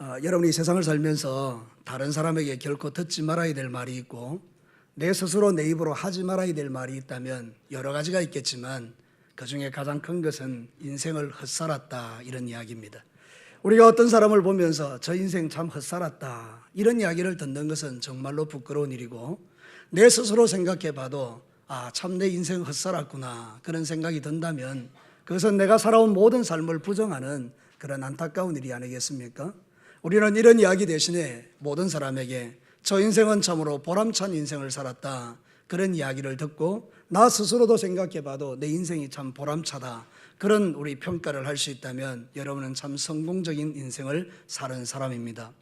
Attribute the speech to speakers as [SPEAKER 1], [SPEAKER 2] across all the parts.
[SPEAKER 1] 여러분이 세상을 살면서 다른 사람에게 결코 듣지 말아야 될 말이 있고 내 스스로 내 입으로 하지 말아야 될 말이 있다면 여러 가지가 있겠지만 그중에 가장 큰 것은 인생을 헛살았다 이런 이야기입니다. 우리가 어떤 사람을 보면서 저 인생 참 헛살았다 이런 이야기를 듣는 것은 정말로 부끄러운 일이고 내 스스로 생각해 봐도 참 내 인생 헛살았구나 그런 생각이 든다면 그것은 내가 살아온 모든 삶을 부정하는 그런 안타까운 일이 아니겠습니까? 우리는 이런 이야기 대신에 모든 사람에게 저 인생은 참으로 보람찬 인생을 살았다 그런 이야기를 듣고 나 스스로도 생각해 봐도 내 인생이 참 보람차다 그런 우리 평가를 할 수 있다면 여러분은 참 성공적인 인생을 사는 사람입니다.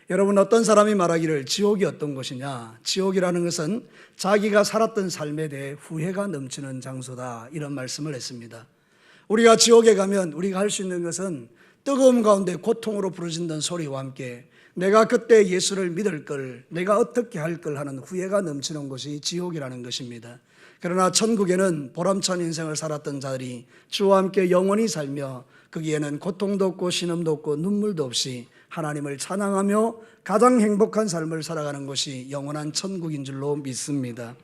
[SPEAKER 1] 여러분, 어떤 사람이 말하기를 지옥이 어떤 곳이냐, 지옥이라는 것은 자기가 살았던 삶에 대해 후회가 넘치는 장소다 이런 말씀을 했습니다. 우리가 지옥에 가면 우리가 할 수 있는 것은 뜨거움 가운데 고통으로 부르짖는 소리와 함께 내가 그때 예수를 믿을 걸, 내가 어떻게 할 걸 하는 후회가 넘치는 곳이 지옥이라는 것입니다. 그러나 천국에는 보람찬 인생을 살았던 자들이 주와 함께 영원히 살며 거기에는 고통도 없고 신음도 없고 눈물도 없이 하나님을 찬양하며 가장 행복한 삶을 살아가는 곳이 영원한 천국인 줄로 믿습니다.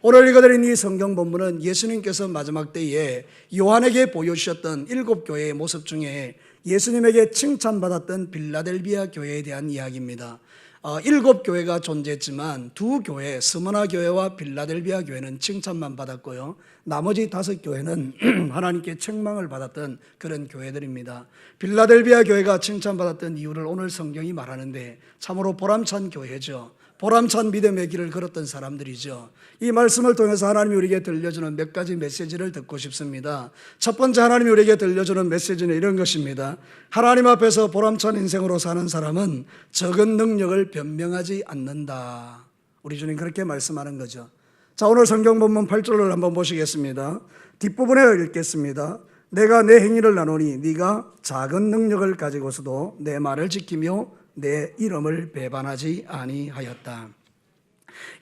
[SPEAKER 1] 오늘 읽어드린 이 성경 본문은 예수님께서 마지막 때에 요한에게 보여주셨던 7교회의 모습 중에 예수님에게 칭찬받았던 빌라델비아 교회에 대한 이야기입니다. 7교회가 존재했지만 2교회, 스무나 교회와 빌라델비아 교회는 칭찬만 받았고요. 나머지 5교회는 하나님께 책망을 받았던 그런 교회들입니다. 빌라델비아 교회가 칭찬받았던 이유를 오늘 성경이 말하는데 참으로 보람찬 교회죠. 보람찬 믿음의 길을 걸었던 사람들이죠. 이 말씀을 통해서 하나님이 우리에게 들려주는 몇 가지 메시지를 듣고 싶습니다. 첫 번째 하나님이 우리에게 들려주는 메시지는 이런 것입니다. 하나님 앞에서 보람찬 인생으로 사는 사람은 적은 능력을 변명하지 않는다. 우리 주님 그렇게 말씀하는 거죠. 자, 오늘 성경 본문 8절을 한번 보시겠습니다. 뒷부분에 읽겠습니다. 내가 내 행위를 나누니 네가 작은 능력을 가지고서도 내 말을 지키며 내 이름을 배반하지 아니하였다.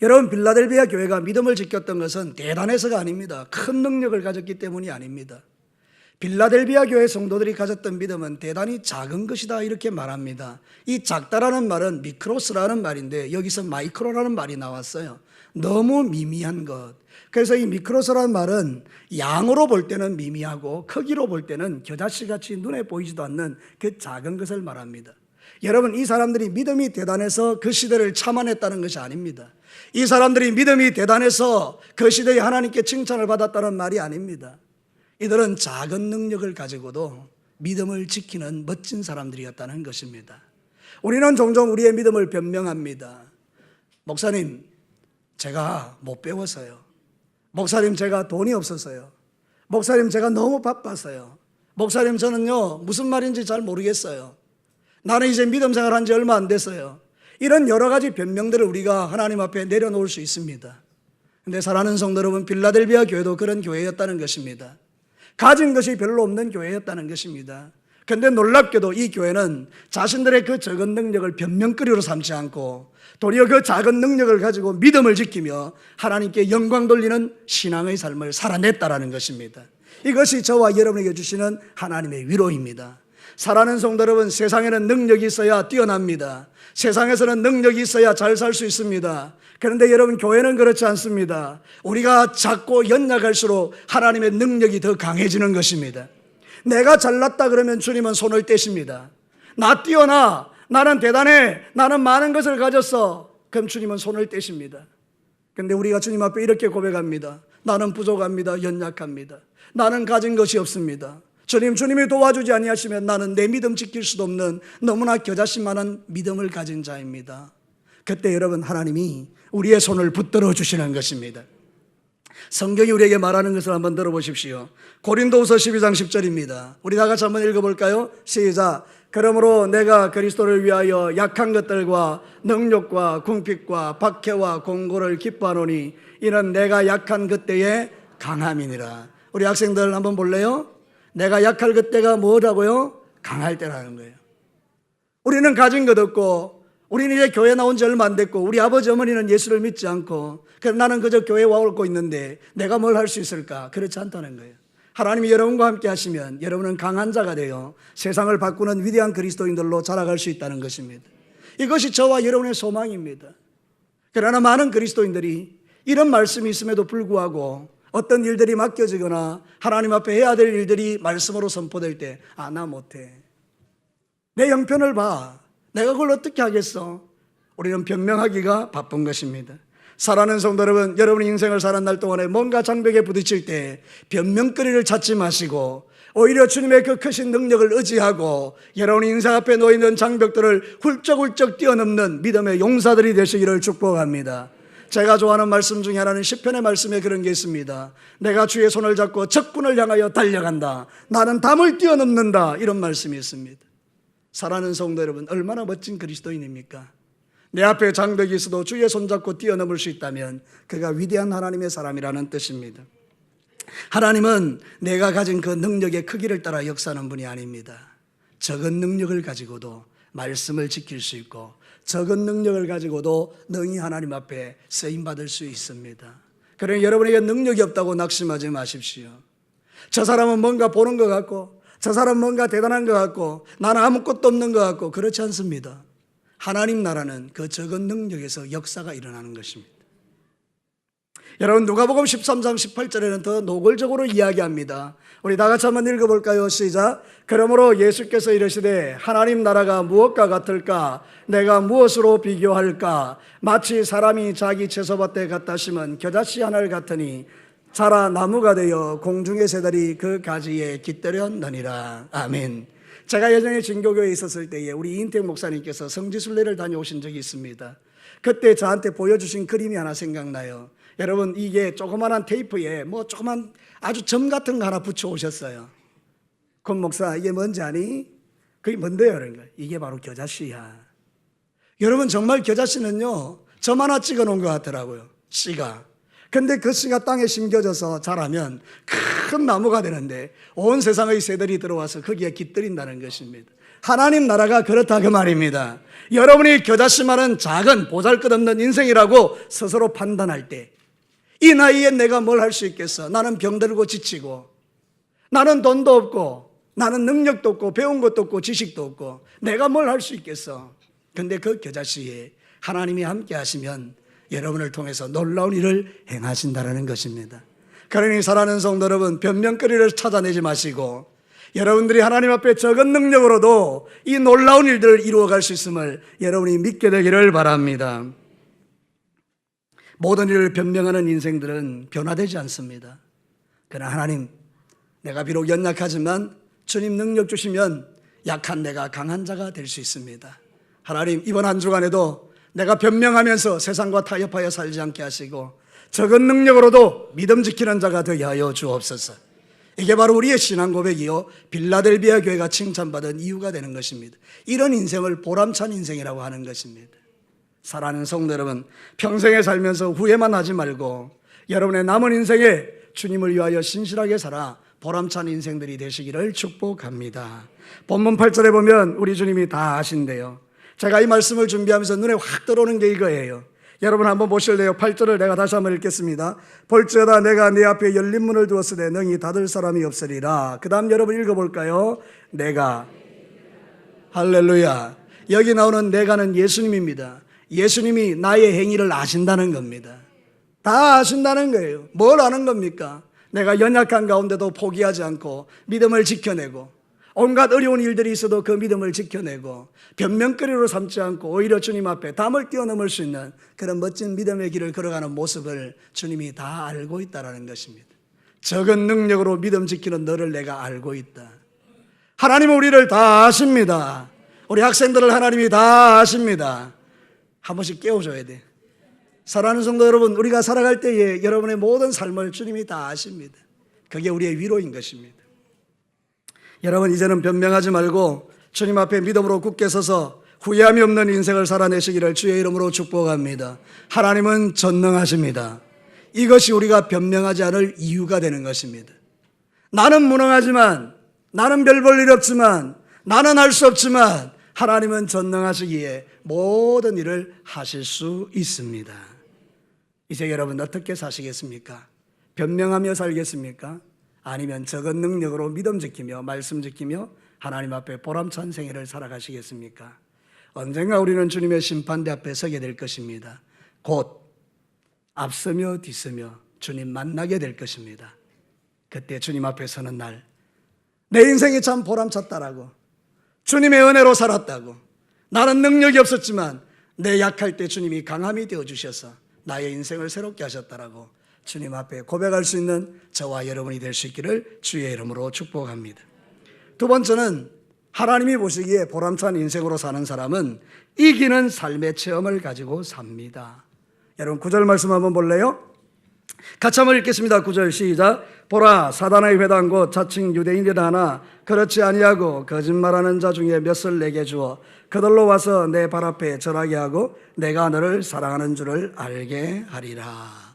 [SPEAKER 1] 여러분, 빌라델비아 교회가 믿음을 지켰던 것은 대단해서가 아닙니다. 큰 능력을 가졌기 때문이 아닙니다. 빌라델비아 교회 성도들이 가졌던 믿음은 대단히 작은 것이다 이렇게 말합니다. 이 작다라는 말은 미크로스라는 말인데 여기서 마이크로라는 말이 나왔어요. 너무 미미한 것. 그래서 이 미크로스라는 말은 양으로 볼 때는 미미하고 크기로 볼 때는 겨자씨같이 눈에 보이지도 않는 그 작은 것을 말합니다. 여러분, 이 사람들이 믿음이 대단해서 그 시대를 참아냈다는 것이 아닙니다. 이 사람들이 믿음이 대단해서 그 시대에 하나님께 칭찬을 받았다는 말이 아닙니다. 이들은 작은 능력을 가지고도 믿음을 지키는 멋진 사람들이었다는 것입니다. 우리는 종종 우리의 믿음을 변명합니다. 목사님, 제가 못 배웠어요. 목사님, 제가 돈이 없어서요. 목사님, 제가 너무 바빠서요. 목사님, 저는요 무슨 말인지 잘 모르겠어요. 나는 이제 믿음 생활한 지 얼마 안 됐어요. 이런 여러 가지 변명들을 우리가 하나님 앞에 내려놓을 수 있습니다. 그런데 사랑하는 성도 여러분, 빌라델비아 교회도 그런 교회였다는 것입니다. 가진 것이 별로 없는 교회였다는 것입니다. 그런데 놀랍게도 이 교회는 자신들의 그 적은 능력을 변명거리로 삼지 않고 도리어 그 작은 능력을 가지고 믿음을 지키며 하나님께 영광 돌리는 신앙의 삶을 살아냈다라는 것입니다. 이것이 저와 여러분에게 주시는 하나님의 위로입니다. 사랑하는 성도 여러분, 세상에는 능력이 있어야 뛰어납니다. 세상에서는 능력이 있어야 잘 살 수 있습니다. 그런데 여러분, 교회는 그렇지 않습니다. 우리가 작고 연약할수록 하나님의 능력이 더 강해지는 것입니다. 내가 잘났다 그러면 주님은 손을 떼십니다. 나 뛰어나, 나는 대단해, 나는 많은 것을 가졌어, 그럼 주님은 손을 떼십니다. 그런데 우리가 주님 앞에 이렇게 고백합니다. 나는 부족합니다. 연약합니다. 나는 가진 것이 없습니다. 주님이 도와주지 아니하시면 나는 내 믿음 지킬 수도 없는 너무나 겨자씨만한 믿음을 가진 자입니다. 그때 여러분, 하나님이 우리의 손을 붙들어 주시는 것입니다. 성경이 우리에게 말하는 것을 한번 들어보십시오. 고린도후서 12장 10절입니다. 우리 다 같이 한번 읽어볼까요? 시작. 그러므로 내가 그리스도를 위하여 약한 것들과 능력과 궁핍과 박해와 공고를 기뻐하노니 이는 내가 약한 그때의 강함이니라. 우리 학생들 한번 볼래요? 내가 약할 그때가 뭐라고요? 강할 때라는 거예요. 우리는 가진 것 없고 우리는 이제 교회 나온 지 얼마 안 됐고 우리 아버지 어머니는 예수를 믿지 않고 그럼 나는 그저 교회에 와오고 있는데 내가 뭘 할 수 있을까? 그렇지 않다는 거예요. 하나님이 여러분과 함께 하시면 여러분은 강한 자가 되어 세상을 바꾸는 위대한 그리스도인들로 자라갈 수 있다는 것입니다. 이것이 저와 여러분의 소망입니다. 그러나 많은 그리스도인들이 이런 말씀이 있음에도 불구하고 어떤 일들이 맡겨지거나 하나님 앞에 해야 될 일들이 말씀으로 선포될 때 나 못해. 내 형편을 봐. 내가 그걸 어떻게 하겠어? 우리는 변명하기가 바쁜 것입니다. 사랑하는 성도 여러분, 여러분의 인생을 사는 날 동안에 뭔가 장벽에 부딪힐 때 변명거리를 찾지 마시고 오히려 주님의 그 크신 능력을 의지하고 여러분의 인생 앞에 놓여있는 장벽들을 훌쩍훌쩍 뛰어넘는 믿음의 용사들이 되시기를 축복합니다. 제가 좋아하는 말씀 중에 하나는 시편의 말씀에 그런 게 있습니다. 내가 주의 손을 잡고 적군을 향하여 달려간다. 나는 담을 뛰어넘는다. 이런 말씀이 있습니다. 사랑하는 성도 여러분, 얼마나 멋진 그리스도인입니까? 내 앞에 장벽이 있어도 주의 손잡고 뛰어넘을 수 있다면 그가 위대한 하나님의 사람이라는 뜻입니다. 하나님은 내가 가진 그 능력의 크기를 따라 역사하는 분이 아닙니다. 적은 능력을 가지고도 말씀을 지킬 수 있고 적은 능력을 가지고도 능히 하나님 앞에 쓰임받을 수 있습니다. 그러니 여러분에게 능력이 없다고 낙심하지 마십시오. 저 사람은 뭔가 보는 것 같고 저 사람은 뭔가 대단한 것 같고 나는 아무것도 없는 것 같고 그렇지 않습니다. 하나님 나라는 그 적은 능력에서 역사가 일어나는 것입니다. 여러분 누가복음 13장 18절에는 더 노골적으로 이야기합니다. 우리 다 같이 한번 읽어볼까요? 시작. 그러므로 예수께서 이르시되 하나님 나라가 무엇과 같을까? 내가 무엇으로 비교할까? 마치 사람이 자기 채소밭에 갖다 심은 겨자씨 하나를 같으니 자라 나무가 되어 공중의 새들이 그 가지에 깃들였느니라. 아멘. 제가 예전에 진교교에 있었을 때에 우리 이인택 목사님께서 성지순례를 다녀오신 적이 있습니다. 그때 저한테 보여주신 그림이 하나 생각나요. 여러분 이게 조그만한 테이프에 뭐 조그만 아주 점 같은 거 하나 붙여 오셨어요. 권 목사 이게 뭔지 아니? 그게 뭔데요? 그런 거예요. 이게 바로 겨자씨야. 여러분 정말 겨자씨는요 점 하나 찍어 놓은 것 같더라고요. 씨가. 근데 그 씨가 땅에 심겨져서 자라면 큰 나무가 되는데 온 세상의 새들이 들어와서 거기에 깃들인다는 것입니다. 하나님 나라가 그렇다 그 말입니다. 여러분이 겨자씨만은 작은 보잘것없는 인생이라고 스스로 판단할 때 이 나이에 내가 뭘 할 수 있겠어? 나는 병들고 지치고 나는 돈도 없고 나는 능력도 없고 배운 것도 없고 지식도 없고 내가 뭘 할 수 있겠어? 근데 그 겨자씨에 하나님이 함께 하시면 여러분을 통해서 놀라운 일을 행하신다는 것입니다. 그러니 사랑하는 성도 여러분, 변명거리를 찾아내지 마시고 여러분들이 하나님 앞에 적은 능력으로도 이 놀라운 일들을 이루어갈 수 있음을 여러분이 믿게 되기를 바랍니다. 모든 일을 변명하는 인생들은 변화되지 않습니다. 그러나 하나님, 내가 비록 연약하지만 주님 능력 주시면 약한 내가 강한 자가 될 수 있습니다. 하나님, 이번 한 주간에도 내가 변명하면서 세상과 타협하여 살지 않게 하시고 적은 능력으로도 믿음 지키는 자가 되게 하여 주옵소서. 이게 바로 우리의 신앙 고백이요 빌라델비아 교회가 칭찬받은 이유가 되는 것입니다. 이런 인생을 보람찬 인생이라고 하는 것입니다. 사랑하는 성도 여러분, 평생에 살면서 후회만 하지 말고 여러분의 남은 인생에 주님을 위하여 신실하게 살아 보람찬 인생들이 되시기를 축복합니다. 본문 8절에 보면 우리 주님이 다 아신대요. 제가 이 말씀을 준비하면서 눈에 확 들어오는 게 이거예요. 여러분 한번 보실래요? 8절을 내가 다시 한번 읽겠습니다. 볼지어다 내가 네 앞에 열린 문을 두었으되 능히 닫을 사람이 없으리라. 그 다음 여러분 읽어볼까요? 내가. 할렐루야. 여기 나오는 내가는 예수님입니다. 예수님이 나의 행위를 아신다는 겁니다. 다 아신다는 거예요. 뭘 아는 겁니까? 내가 연약한 가운데도 포기하지 않고 믿음을 지켜내고 온갖 어려운 일들이 있어도 그 믿음을 지켜내고 변명거리로 삼지 않고 오히려 주님 앞에 담을 뛰어넘을 수 있는 그런 멋진 믿음의 길을 걸어가는 모습을 주님이 다 알고 있다는 것입니다. 적은 능력으로 믿음 지키는 너를 내가 알고 있다. 하나님은 우리를 다 아십니다. 우리 학생들을 하나님이 다 아십니다. 한 번씩 깨워줘야 돼. 사랑하는 성도 여러분, 우리가 살아갈 때에 여러분의 모든 삶을 주님이 다 아십니다. 그게 우리의 위로인 것입니다. 여러분 이제는 변명하지 말고 주님 앞에 믿음으로 굳게 서서 후회함이 없는 인생을 살아내시기를 주의 이름으로 축복합니다. 하나님은 전능하십니다. 이것이 우리가 변명하지 않을 이유가 되는 것입니다. 나는 무능하지만, 나는 별 볼 일 없지만, 나는 할 수 없지만 하나님은 전능하시기에 모든 일을 하실 수 있습니다. 이제 여러분 어떻게 사시겠습니까? 변명하며 살겠습니까? 아니면 적은 능력으로 믿음 지키며 말씀 지키며 하나님 앞에 보람찬 생애를 살아가시겠습니까? 언젠가 우리는 주님의 심판대 앞에 서게 될 것입니다. 곧 앞서며 뒤서며 주님 만나게 될 것입니다. 그때 주님 앞에 서는 날, 내 인생이 참 보람찼다라고, 주님의 은혜로 살았다고, 나는 능력이 없었지만 내 약할 때 주님이 강함이 되어주셔서 나의 인생을 새롭게 하셨다라고 주님 앞에 고백할 수 있는 저와 여러분이 될 수 있기를 주의 이름으로 축복합니다. 두 번째는 하나님이 보시기에 보람찬 인생으로 사는 사람은 이기는 삶의 체험을 가지고 삽니다. 여러분 9절 말씀 한번 볼래요? 같이 한번 읽겠습니다. 9절 시작. 보라, 사단의 회당 곧 자칭 유대인이라 하나 그렇지 아니하고 거짓말하는 자 중에 몇을 내게 주어 그들로 와서 내 발 앞에 절하게 하고 내가 너를 사랑하는 줄을 알게 하리라.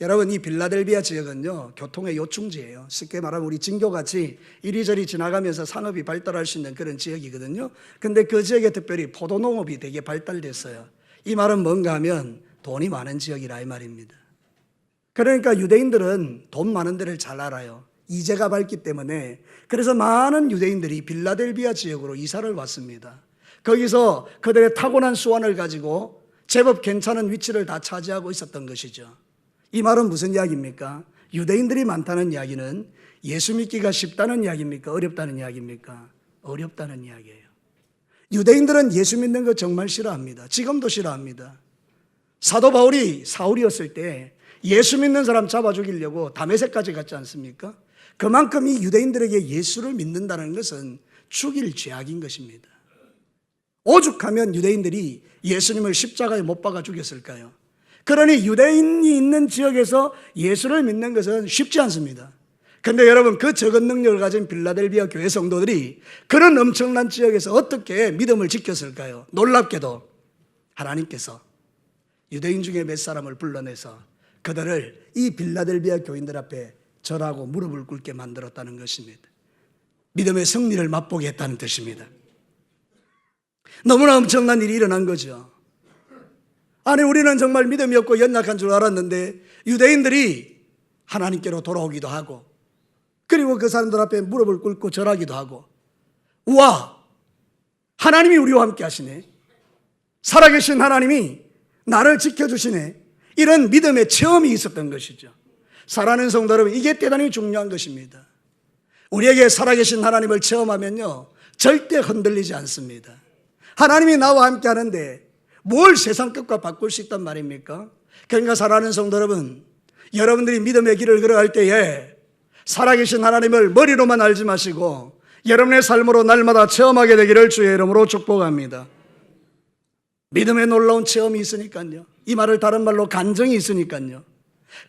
[SPEAKER 1] 여러분, 이 빌라델비아 지역은요, 교통의 요충지예요. 쉽게 말하면 우리 진교같이 이리저리 지나가면서 산업이 발달할 수 있는 그런 지역이거든요. 근데 그 지역에 특별히 포도농업이 되게 발달됐어요. 이 말은 뭔가 하면 돈이 많은 지역이라 이 말입니다. 그러니까 유대인들은 돈 많은 데를 잘 알아요. 이제가 밝기 때문에. 그래서 많은 유대인들이 빌라델비아 지역으로 이사를 왔습니다. 거기서 그들의 타고난 수완을 가지고 제법 괜찮은 위치를 다 차지하고 있었던 것이죠. 이 말은 무슨 이야기입니까? 유대인들이 많다는 이야기는 예수 믿기가 쉽다는 이야기입니까? 어렵다는 이야기입니까? 어렵다는 이야기예요. 유대인들은 예수 믿는 거 정말 싫어합니다. 지금도 싫어합니다. 사도 바울이 사울이었을 때 예수 믿는 사람 잡아 죽이려고 다메섹까지 갔지 않습니까? 그만큼 이 유대인들에게 예수를 믿는다는 것은 죽일 죄악인 것입니다. 오죽하면 유대인들이 예수님을 십자가에 못 박아 죽였을까요? 그러니 유대인이 있는 지역에서 예수를 믿는 것은 쉽지 않습니다. 그런데 여러분, 그 적은 능력을 가진 빌라델비아 교회 성도들이 그런 엄청난 지역에서 어떻게 믿음을 지켰을까요? 놀랍게도 하나님께서 유대인 중에 몇 사람을 불러내서 그들을 이 빌라델비아 교인들 앞에 절하고 무릎을 꿇게 만들었다는 것입니다. 믿음의 승리를 맛보게 했다는 뜻입니다. 너무나 엄청난 일이 일어난 거죠. 아니, 우리는 정말 믿음이 없고 연약한 줄 알았는데 유대인들이 하나님께로 돌아오기도 하고, 그리고 그 사람들 앞에 무릎을 꿇고 절하기도 하고, 우와, 하나님이 우리와 함께 하시네, 살아계신 하나님이 나를 지켜주시네, 이런 믿음의 체험이 있었던 것이죠. 사랑하는 성도 여러분, 이게 대단히 중요한 것입니다. 우리에게 살아계신 하나님을 체험하면요, 절대 흔들리지 않습니다. 하나님이 나와 함께 하는데 뭘 세상 끝과 바꿀 수 있단 말입니까? 그러니까 사랑하는 성도 여러분, 여러분들이 믿음의 길을 걸어갈 때에 살아계신 하나님을 머리로만 알지 마시고 여러분의 삶으로 날마다 체험하게 되기를 주의 이름으로 축복합니다. 믿음의 놀라운 체험이 있으니까요. 이 말을 다른 말로 간증이 있으니까요.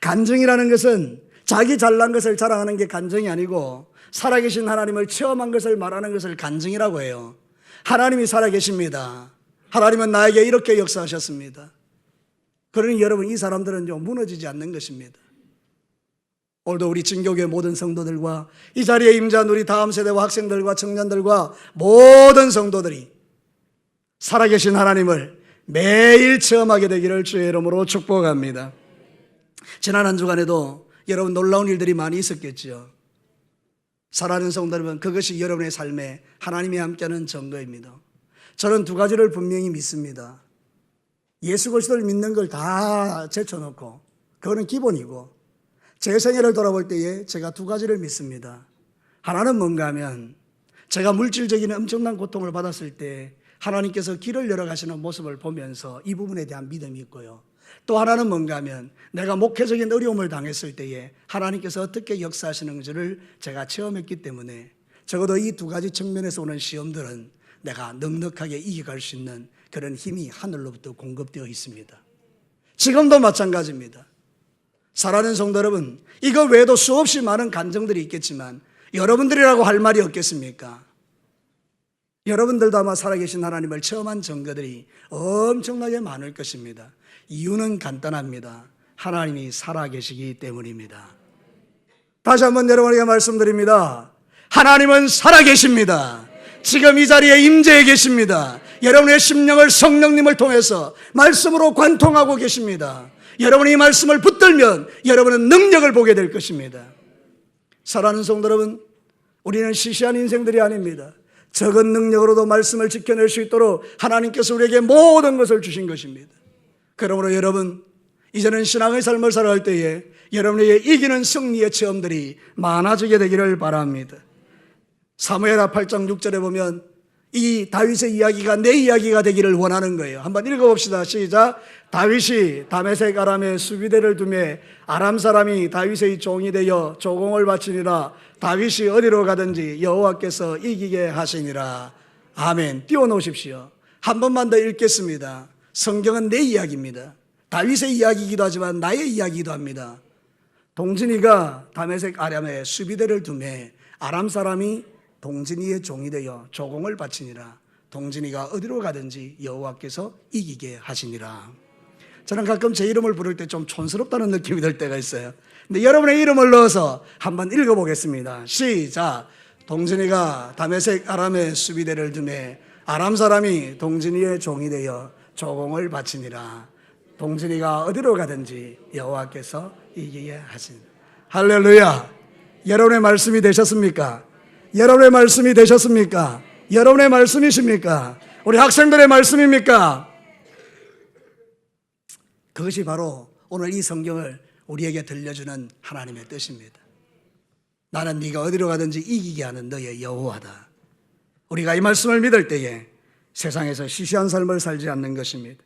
[SPEAKER 1] 간증이라는 것은 자기 잘난 것을 자랑하는 게 간증이 아니고 살아계신 하나님을 체험한 것을 말하는 것을 간증이라고 해요. 하나님이 살아계십니다. 하나님은 나에게 이렇게 역사하셨습니다. 그러니 여러분, 이 사람들은요, 무너지지 않는 것입니다. 오늘도 우리 진교교회 모든 성도들과 이 자리에 임재한 우리 다음 세대와 학생들과 청년들과 모든 성도들이 살아계신 하나님을 매일 체험하게 되기를 주의 이름으로 축복합니다. 지난 한 주간에도 여러분 놀라운 일들이 많이 있었겠죠. 사랑하는 성도 여러분, 그것이 여러분의 삶에 하나님이 함께하는 증거입니다. 저는 두 가지를 분명히 믿습니다. 예수 그리스도를 믿는 걸 다 제쳐놓고, 그거는 기본이고, 제 생애를 돌아볼 때에 제가 두 가지를 믿습니다. 하나는 뭔가 하면 제가 물질적인 엄청난 고통을 받았을 때 하나님께서 길을 열어가시는 모습을 보면서 이 부분에 대한 믿음이 있고요. 또 하나는 뭔가 하면 내가 목회적인 어려움을 당했을 때에 하나님께서 어떻게 역사하시는지를 제가 체험했기 때문에 적어도 이 두 가지 측면에서 오는 시험들은 내가 넉넉하게 이겨갈 수 있는 그런 힘이 하늘로부터 공급되어 있습니다. 지금도 마찬가지입니다. 사랑하는 성도 여러분, 이거 외에도 수없이 많은 간증들이 있겠지만 여러분들이라고 할 말이 없겠습니까? 여러분들도 아마 살아계신 하나님을 체험한 증거들이 엄청나게 많을 것입니다. 이유는 간단합니다. 하나님이 살아계시기 때문입니다. 다시 한번 여러분에게 말씀드립니다. 하나님은 살아계십니다. 지금 이 자리에 임재해 계십니다. 여러분의 심령을 성령님을 통해서 말씀으로 관통하고 계십니다. 여러분이 이 말씀을 붙들면 여러분은 능력을 보게 될 것입니다. 사랑하는 성도 여러분, 우리는 시시한 인생들이 아닙니다. 적은 능력으로도 말씀을 지켜낼 수 있도록 하나님께서 우리에게 모든 것을 주신 것입니다. 그러므로 여러분, 이제는 신앙의 삶을 살아갈 때에 여러분에게 이기는 승리의 체험들이 많아지게 되기를 바랍니다. 사무엘하 8장 6절에 보면 이 다윗의 이야기가 내 이야기가 되기를 원하는 거예요. 한번 읽어봅시다. 시작. 다윗이 다메섹 아람에 수비대를 두매 아람 사람이 다윗의 종이 되어 조공을 바치니라. 다윗이 어디로 가든지 여호와께서 이기게 하시니라. 아멘. 띄워놓으십시오. 한 번만 더 읽겠습니다. 성경은 내 이야기입니다. 다윗의 이야기이기도 하지만 나의 이야기이기도 합니다. 동진이가 다메섹 아람에 수비대를 두매 아람 사람이 동진이의 종이 되어 조공을 바치니라. 동진이가 어디로 가든지 여호와께서 이기게 하시니라. 저는 가끔 제 이름을 부를 때 좀 촌스럽다는 느낌이 들 때가 있어요. 근데 여러분의 이름을 넣어서 한번 읽어보겠습니다. 시작. 동진이가 다메섹 아람의 수비대를 두매 아람 사람이 동진이의 종이 되어 조공을 바치니라. 동진이가 어디로 가든지 여호와께서 이기게 하시니라. 할렐루야. 여러분의 말씀이 되셨습니까? 여러분의 말씀이 되셨습니까? 여러분의 말씀이십니까? 우리 학생들의 말씀입니까? 그것이 바로 오늘 이 성경을 우리에게 들려주는 하나님의 뜻입니다. 나는 네가 어디로 가든지 이기게 하는 너의 여호와다. 우리가 이 말씀을 믿을 때에 세상에서 시시한 삶을 살지 않는 것입니다.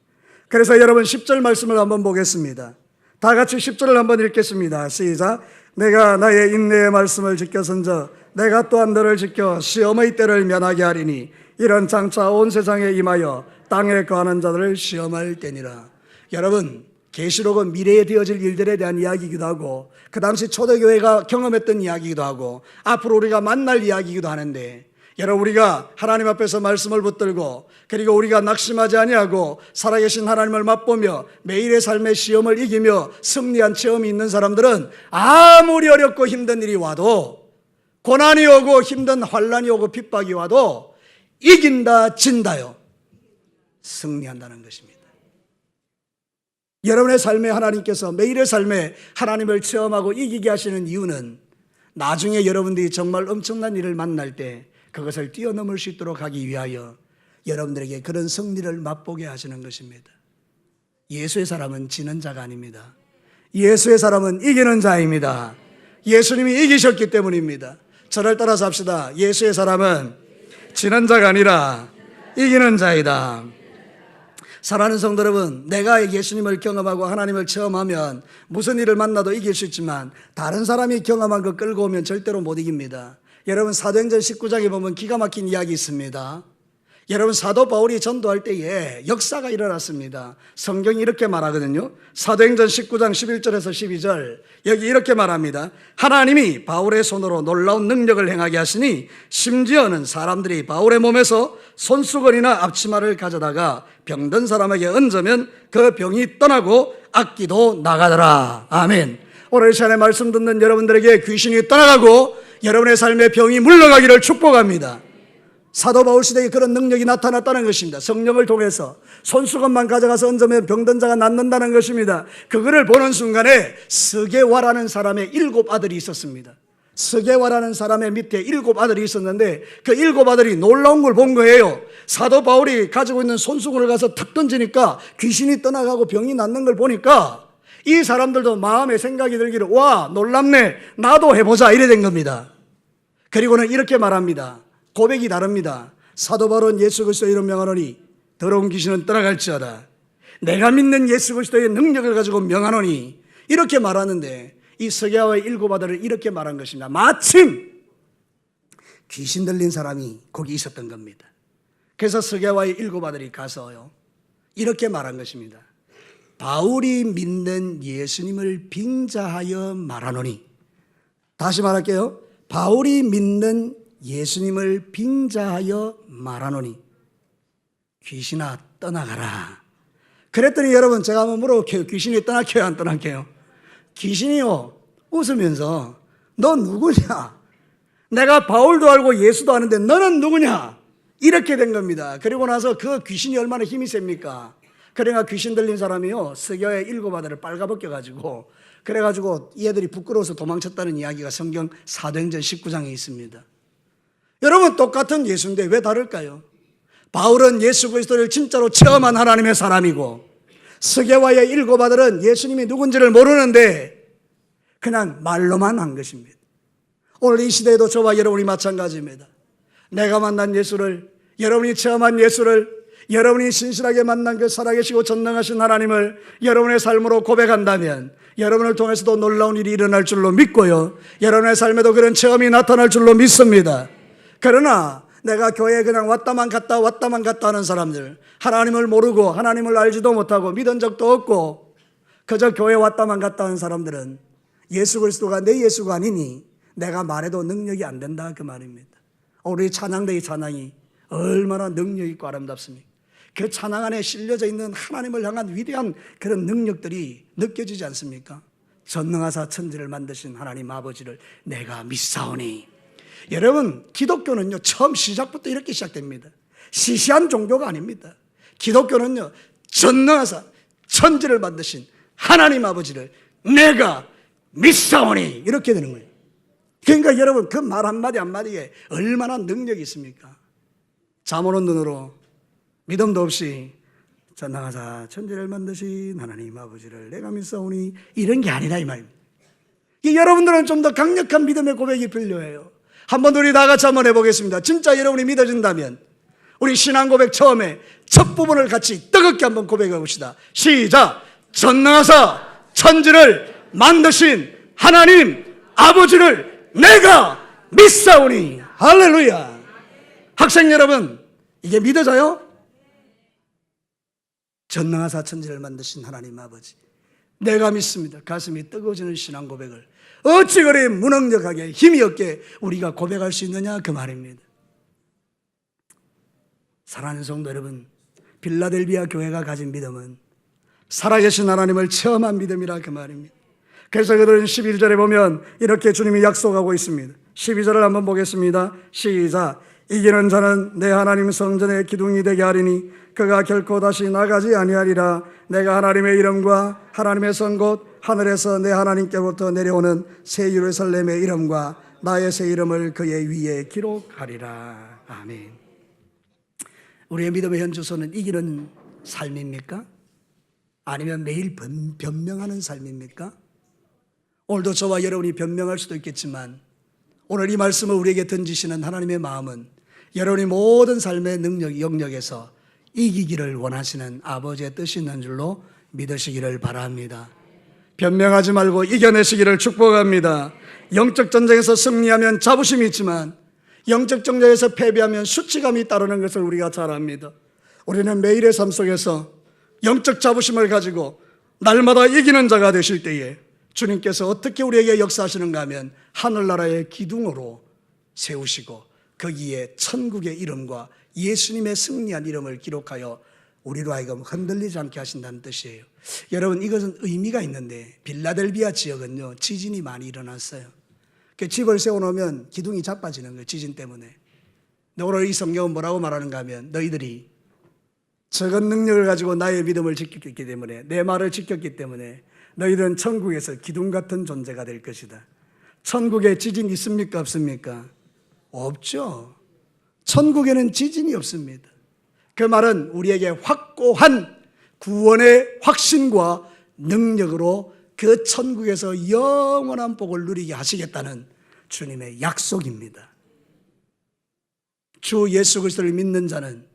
[SPEAKER 1] 그래서 여러분 10절 말씀을 한번 보겠습니다. 다 같이 10절을 한번 읽겠습니다. 시작. 내가 나의 인내의 말씀을 지켜선저 내가 또한 너를 지켜 시험의 때를 면하게 하리니 이런 장차 온 세상에 임하여 땅에 거하는 자들을 시험할 때니라. 여러분, 계시록은 미래에 되어질 일들에 대한 이야기이기도 하고 그 당시 초대교회가 경험했던 이야기이기도 하고 앞으로 우리가 만날 이야기이기도 하는데, 여러분, 우리가 하나님 앞에서 말씀을 붙들고 그리고 우리가 낙심하지 아니하고 살아계신 하나님을 맛보며 매일의 삶의 시험을 이기며 승리한 체험이 있는 사람들은 아무리 어렵고 힘든 일이 와도, 고난이 오고 힘든 환난이 오고 핍박이 와도 이긴다, 진다요, 승리한다는 것입니다. 여러분의 삶에 하나님께서 매일의 삶에 하나님을 체험하고 이기게 하시는 이유는 나중에 여러분들이 정말 엄청난 일을 만날 때 그것을 뛰어넘을 수 있도록 하기 위하여 여러분들에게 그런 승리를 맛보게 하시는 것입니다. 예수의 사람은 지는 자가 아닙니다. 예수의 사람은 이기는 자입니다. 예수님이 이기셨기 때문입니다. 저를 따라서 합시다. 예수의 사람은 지는 자가 아니라 이기는 자이다. 사랑하는 성도 여러분, 내가 예수님을 경험하고 하나님을 체험하면 무슨 일을 만나도 이길 수 있지만 다른 사람이 경험한 거 끌고 오면 절대로 못 이깁니다. 여러분, 사도행전 19장에 보면 기가 막힌 이야기 있습니다. 여러분, 사도 바울이 전도할 때에 역사가 일어났습니다. 성경이 이렇게 말하거든요. 사도행전 19장 11절에서 12절, 여기 이렇게 말합니다. 하나님이 바울의 손으로 놀라운 능력을 행하게 하시니 심지어는 사람들이 바울의 몸에서 손수건이나 앞치마를 가져다가 병든 사람에게 얹으면 그 병이 떠나고 악기도 나가더라. 아멘. 오늘 시간에 말씀 듣는 여러분들에게 귀신이 떠나가고 여러분의 삶에 병이 물러가기를 축복합니다. 사도 바울 시대에 그런 능력이 나타났다는 것입니다. 성령을 통해서 손수건만 가져가서 얹으면 병든 자가 낫는다는 것입니다. 그거를 보는 순간에 스게와라는 사람의 7 아들이 있었습니다. 스게와라는 사람의 밑에 7 아들이 있었는데 그 7 아들이 놀라운 걸 본 거예요. 사도 바울이 가지고 있는 손수건을 가서 탁 던지니까 귀신이 떠나가고 병이 낫는 걸 보니까 이 사람들도 마음에 생각이 들기를, 와, 놀랍네, 나도 해보자, 이래 된 겁니다. 그리고는 이렇게 말합니다. 고백이 다릅니다. 사도 바울은 예수 그리스도의 이름 명하노니 더러운 귀신은 떠나갈지어다. 내가 믿는 예수 그리스도의 능력을 가지고 명하노니, 이렇게 말하는데 이 스게와의 7 아들을 이렇게 말한 것입니다. 마침 귀신 들린 사람이 거기 있었던 겁니다. 그래서 스게와의 7 아들이 가서요, 이렇게 말한 것입니다. 바울이 믿는 예수님을 빙자하여 말하노니, 다시 말할게요. 바울이 믿는 예수님을 빙자하여 말하노니 귀신아 떠나가라. 그랬더니 여러분, 제가 한번 물어볼게요. 귀신이 떠나켜요, 안 떠나켜요? 귀신이요, 웃으면서 너 누구냐? 내가 바울도 알고 예수도 아는데 너는 누구냐? 이렇게 된 겁니다. 그리고 나서 그 귀신이 얼마나 힘이 셉니까? 그러니까 귀신 들린 사람이요, 스교의 7아들을 빨가벗겨가지고, 그래가지고 얘들이 부끄러워서 도망쳤다는 이야기가 성경 사도행전 19장에 있습니다. 여러분, 똑같은 예수인데 왜 다를까요? 바울은 예수 그리스도를 진짜로 체험한 하나님의 사람이고, 스게와의 7아들은 예수님이 누군지를 모르는데 그냥 말로만 한 것입니다. 오늘 이 시대에도 저와 여러분이 마찬가지입니다. 내가 만난 예수를, 여러분이 체험한 예수를, 여러분이 신실하게 만난 그 살아계시고 전능하신 하나님을 여러분의 삶으로 고백한다면 여러분을 통해서도 놀라운 일이 일어날 줄로 믿고요, 여러분의 삶에도 그런 체험이 나타날 줄로 믿습니다. 그러나 내가 교회에 그냥 왔다만 갔다 하는 사람들, 하나님을 모르고 하나님을 알지도 못하고 믿은 적도 없고 그저 교회 왔다만 갔다 하는 사람들은 예수 그리스도가 내 예수가 아니니 내가 말해도 능력이 안 된다, 그 말입니다. 우리 찬양대의 찬양이 얼마나 능력 있고 아름답습니까? 그 찬양 안에 실려져 있는 하나님을 향한 위대한 그런 능력들이 느껴지지 않습니까? 전능하사 천지를 만드신 하나님 아버지를 내가 믿사오니. 여러분, 기독교는요, 처음 시작부터 이렇게 시작됩니다. 시시한 종교가 아닙니다. 기독교는요, 전능하사 천지를 만드신 하나님 아버지를 내가 믿사오니, 이렇게 되는 거예요. 그러니까 여러분, 그 말 한마디 한마디에 얼마나 능력이 있습니까? 잠 오는 눈으로 믿음도 없이 전능하사 천지를 만드신 하나님 아버지를 내가 믿사오니, 이런 게 아니라 이 말입니다. 여러분들은 좀 더 강력한 믿음의 고백이 필요해요. 한번 우리 다 같이 한번 해보겠습니다. 진짜 여러분이 믿어진다면 우리 신앙 고백 처음에 첫 부분을 같이 뜨겁게 한번 고백해 봅시다. 시작! 전능하사 천지를 만드신 하나님 아버지를 내가 믿사오니. 할렐루야. 학생 여러분, 이게 믿어져요? 전능하사 천지를 만드신 하나님 아버지, 내가 믿습니다. 가슴이 뜨거워지는 신앙 고백을 어찌 그리 무능력하게 힘이 없게 우리가 고백할 수 있느냐, 그 말입니다. 사랑하는 성도 여러분, 빌라델비아 교회가 가진 믿음은 살아계신 하나님을 체험한 믿음이라, 그 말입니다. 그래서 그들은 11절에 보면 이렇게 주님이 약속하고 있습니다. 12절을 한번 보겠습니다. 시작! 이기는 자는 내 하나님 성전의 기둥이 되게 하리니 그가 결코 다시 나가지 아니하리라. 내가 하나님의 이름과 하나님의 선 곧 하늘에서 내 하나님께로부터 내려오는 새 예루살렘의 이름과 나의 새 이름을 그의 위에 기록하리라. 아멘. 우리의 믿음의 현주소는 이기는 삶입니까? 아니면 매일 변명하는 삶입니까? 오늘도 저와 여러분이 변명할 수도 있겠지만 오늘 이 말씀을 우리에게 던지시는 하나님의 마음은 여러분이 모든 삶의 영역에서 이기기를 원하시는 아버지의 뜻이 있는 줄로 믿으시기를 바랍니다. 변명하지 말고 이겨내시기를 축복합니다. 영적 전쟁에서 승리하면 자부심이 있지만 영적 전쟁에서 패배하면 수치감이 따르는 것을 우리가 잘 압니다. 우리는 매일의 삶 속에서 영적 자부심을 가지고 날마다 이기는 자가 되실 때에 주님께서 어떻게 우리에게 역사하시는가 하면 하늘나라의 기둥으로 세우시고 거기에 천국의 이름과 예수님의 승리한 이름을 기록하여 우리로 하여금 흔들리지 않게 하신다는 뜻이에요. 여러분, 이것은 의미가 있는데 빌라델비아 지역은요, 지진이 많이 일어났어요. 그 집을 세워놓으면 기둥이 자빠지는 거예요, 지진 때문에. 오늘 이 성경은 뭐라고 말하는가 하면 너희들이 적은 능력을 가지고 나의 믿음을 지켰기 때문에, 내 말을 지켰기 때문에 너희들은 천국에서 기둥 같은 존재가 될 것이다. 천국에 지진 있습니까? 없습니까? 없죠. 천국에는 지진이 없습니다. 그 말은 우리에게 확고한 구원의 확신과 능력으로 그 천국에서 영원한 복을 누리게 하시겠다는 주님의 약속입니다. 주 예수 그리스도를 믿는 자는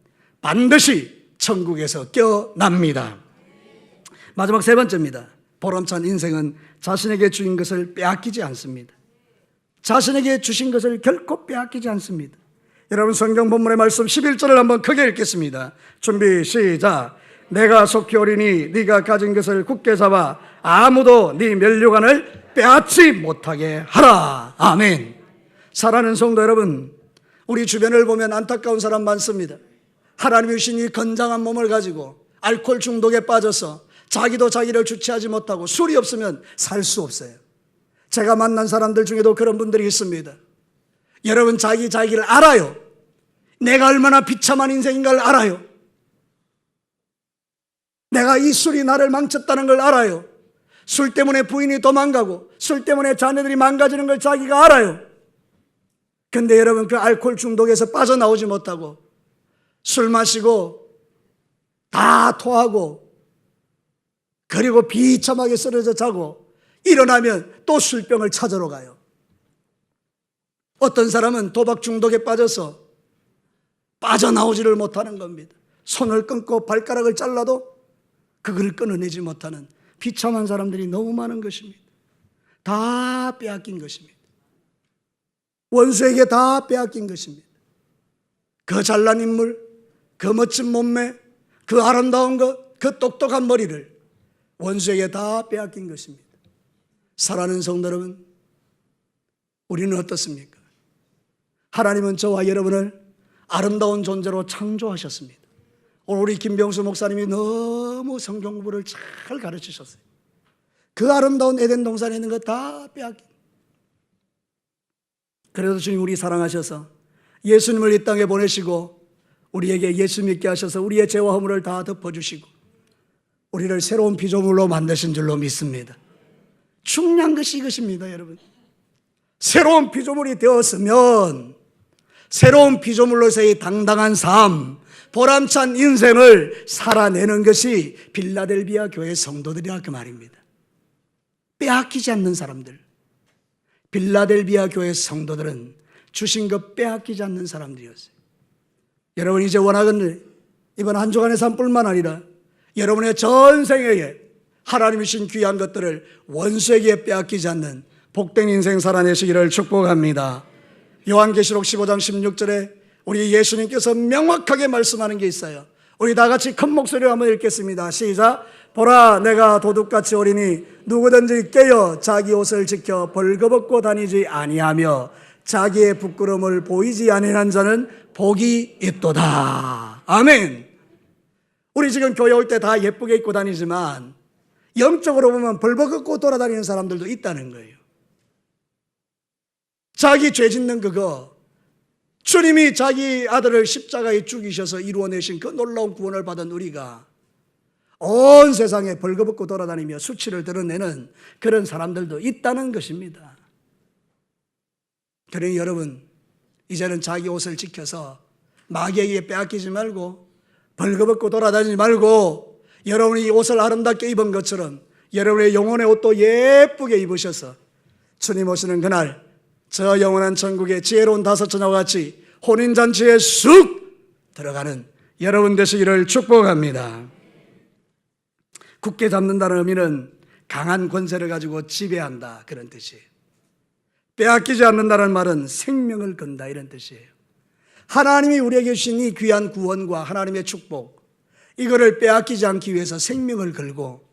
[SPEAKER 1] 반드시 천국에서 깨어납니다. 마지막 세 번째입니다. 보람찬 인생은 자신에게 주인 것을 빼앗기지 않습니다. 자신에게 주신 것을 결코 빼앗기지 않습니다. 여러분, 성경 본문의 말씀 11절을 한번 크게 읽겠습니다. 준비 시작! 내가 속히 오리니 네가 가진 것을 굳게 잡아 아무도 네 면류관을 빼앗지 못하게 하라. 아멘. 사랑하는 성도 여러분, 우리 주변을 보면 안타까운 사람 많습니다. 하나님이 주신 이 건장한 몸을 가지고 알코올 중독에 빠져서 자기도 자기를 주체하지 못하고 술이 없으면 살 수 없어요. 제가 만난 사람들 중에도 그런 분들이 있습니다. 여러분, 자기를 알아요. 내가 얼마나 비참한 인생인가를 알아요. 내가 이 술이 나를 망쳤다는 걸 알아요. 술 때문에 부인이 도망가고 술 때문에 자녀들이 망가지는 걸 자기가 알아요. 근데 여러분, 그 알코올 중독에서 빠져나오지 못하고 술 마시고 다 토하고 그리고 비참하게 쓰러져 자고 일어나면 또 술병을 찾으러 가요. 어떤 사람은 도박 중독에 빠져서 빠져나오지를 못하는 겁니다. 손을 끊고 발가락을 잘라도 그걸 끊어내지 못하는 비참한 사람들이 너무 많은 것입니다. 다 빼앗긴 것입니다. 원수에게 다 빼앗긴 것입니다. 그 잘난 인물, 그 멋진 몸매, 그 아름다운 것, 그 똑똑한 머리를 원수에게 다 빼앗긴 것입니다. 사랑하는 성도 여러분, 우리는 어떻습니까? 하나님은 저와 여러분을 아름다운 존재로 창조하셨습니다. 오늘 우리 김병수 목사님이 너무 성경 공부를 잘 가르치셨어요. 그 아름다운 에덴 동산에 있는 거 다 빼앗긴. 그래도 주님 우리 사랑하셔서 예수님을 이 땅에 보내시고 우리에게 예수 믿게 하셔서 우리의 죄와 허물을 다 덮어주시고 우리를 새로운 피조물로 만드신 줄로 믿습니다. 중요한 것이 이것입니다, 여러분. 새로운 피조물이 되었으면 새로운 피조물로서의 당당한 삶, 보람찬 인생을 살아내는 것이 빌라델비아 교회 성도들이라 그 말입니다. 빼앗기지 않는 사람들, 빌라델비아 교회 성도들은 주신 것 빼앗기지 않는 사람들이었어요. 여러분 이제 원하건대 이번 한 주간의 삶뿐만 아니라 여러분의 전생에 하나님이 주신 귀한 것들을 원수에게 빼앗기지 않는 복된 인생 살아내시기를 축복합니다. 요한계시록 15장 16절에 우리 예수님께서 명확하게 말씀하는 게 있어요. 우리 다 같이 큰 목소리로 한번 읽겠습니다. 시작. 보라, 내가 도둑같이 오리니 누구든지 깨어 자기 옷을 지켜 벌거벗고 다니지 아니하며 자기의 부끄러움을 보이지 아니한 자는 복이 있도다. 아멘. 우리 지금 교회 올 때 다 예쁘게 입고 다니지만 영적으로 보면 벌거벗고 돌아다니는 사람들도 있다는 거예요. 자기 죄 짓는 그거, 주님이 자기 아들을 십자가에 죽이셔서 이루어내신 그 놀라운 구원을 받은 우리가 온 세상에 벌거벗고 돌아다니며 수치를 드러내는 그런 사람들도 있다는 것입니다. 그러니 여러분, 이제는 자기 옷을 지켜서 마귀에게 빼앗기지 말고 벌거벗고 돌아다니지 말고 여러분이 이 옷을 아름답게 입은 것처럼 여러분의 영혼의 옷도 예쁘게 입으셔서 주님 오시는 그날 저 영원한 천국의 지혜로운 다섯 처녀와 같이 혼인잔치에 쑥 들어가는 여러분 되시기를 축복합니다. 굳게 잡는다는 의미는 강한 권세를 가지고 지배한다 그런 뜻이에요. 빼앗기지 않는다는 말은 생명을 건다 이런 뜻이에요. 하나님이 우리에게 주신 이 귀한 구원과 하나님의 축복, 이거를 빼앗기지 않기 위해서 생명을 걸고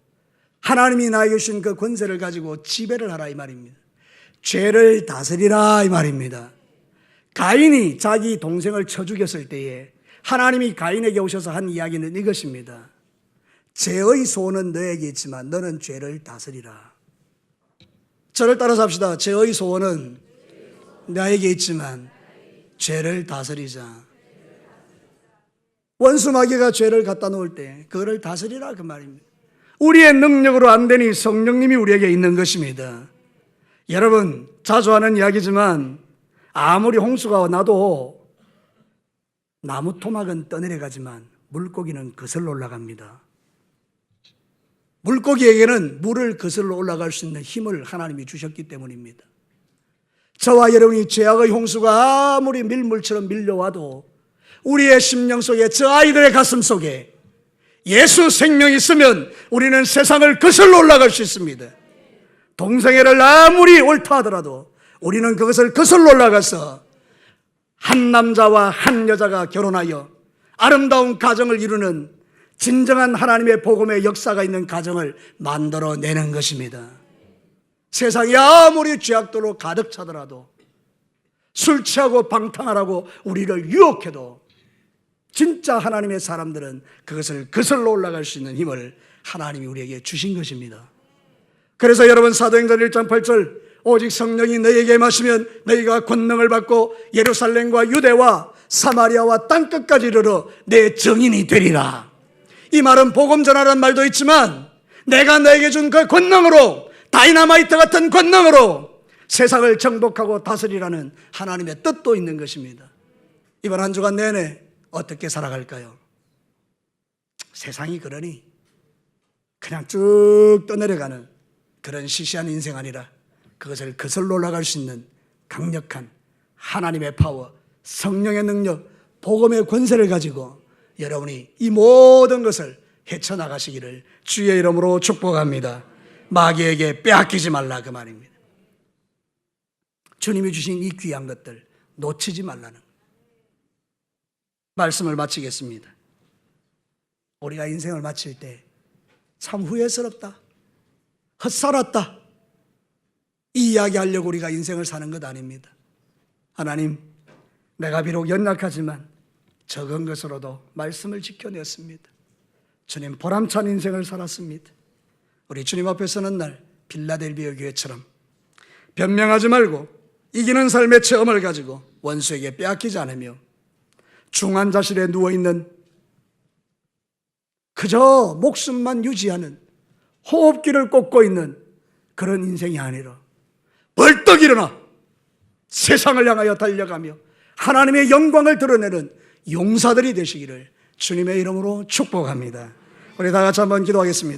[SPEAKER 1] 하나님이 나에게 주신 그 권세를 가지고 지배를 하라 이 말입니다. 죄를 다스리라 이 말입니다. 가인이 자기 동생을 쳐 죽였을 때에 하나님이 가인에게 오셔서 한 이야기는 이것입니다. 죄의 소원은 너에게 있지만 너는 죄를 다스리라. 저를 따라서 합시다. 죄의 소원은 나에게 있지만 죄를 다스리자. 원수 마귀가 죄를 갖다 놓을 때 그거를 다스리라 그 말입니다. 우리의 능력으로 안 되니 성령님이 우리에게 있는 것입니다. 여러분 자주 하는 이야기지만 아무리 홍수가 나도 나무 토막은 떠내려가지만 물고기는 거슬러 올라갑니다. 물고기에게는 물을 거슬러 올라갈 수 있는 힘을 하나님이 주셨기 때문입니다. 저와 여러분이 죄악의 홍수가 아무리 밀물처럼 밀려와도 우리의 심령 속에, 저 아이들의 가슴 속에 예수 생명이 있으면 우리는 세상을 거슬러 올라갈 수 있습니다. 동성애를 아무리 옳다 하더라도 우리는 그것을 거슬러 올라가서 한 남자와 한 여자가 결혼하여 아름다운 가정을 이루는 진정한 하나님의 복음의 역사가 있는 가정을 만들어내는 것입니다. 세상이 아무리 죄악들로 가득 차더라도 술 취하고 방탕하라고 우리를 유혹해도 진짜 하나님의 사람들은 그것을 거슬러 올라갈 수 있는 힘을 하나님이 우리에게 주신 것입니다. 그래서 여러분 사도행전 1장 8절 오직 성령이 너희에게 임하시면 너희가 권능을 받고 예루살렘과 유대와 사마리아와 땅끝까지 이르러 내 증인이 되리라. 이 말은 복음 전하라는 말도 있지만 내가 너에게 준 그 권능으로, 다이나마이트 같은 권능으로 세상을 정복하고 다스리라는 하나님의 뜻도 있는 것입니다. 이번 한 주간 내내 어떻게 살아갈까요? 세상이 그러니 그냥 쭉 떠내려가는 그런 시시한 인생 아니라 그것을 거슬러 올라갈 수 있는 강력한 하나님의 파워, 성령의 능력, 복음의 권세를 가지고 여러분이 이 모든 것을 헤쳐나가시기를 주의 이름으로 축복합니다. 마귀에게 빼앗기지 말라 그 말입니다. 주님이 주신 이 귀한 것들 놓치지 말라는 말씀을 마치겠습니다. 우리가 인생을 마칠 때 참 후회스럽다, 헛살았다, 이 이야기 하려고 우리가 인생을 사는 것 아닙니다. 하나님, 내가 비록 연약하지만 적은 것으로도 말씀을 지켜냈습니다. 주님, 보람찬 인생을 살았습니다. 우리 주님 앞에 서는 날 빌라델비아 교회처럼 변명하지 말고 이기는 삶의 체험을 가지고 원수에게 빼앗기지 않으며 중환자실에 누워있는 그저 목숨만 유지하는 호흡기를 꽂고 있는 그런 인생이 아니라 벌떡 일어나 세상을 향하여 달려가며 하나님의 영광을 드러내는 용사들이 되시기를 주님의 이름으로 축복합니다. 우리 다 같이 한번 기도하겠습니다.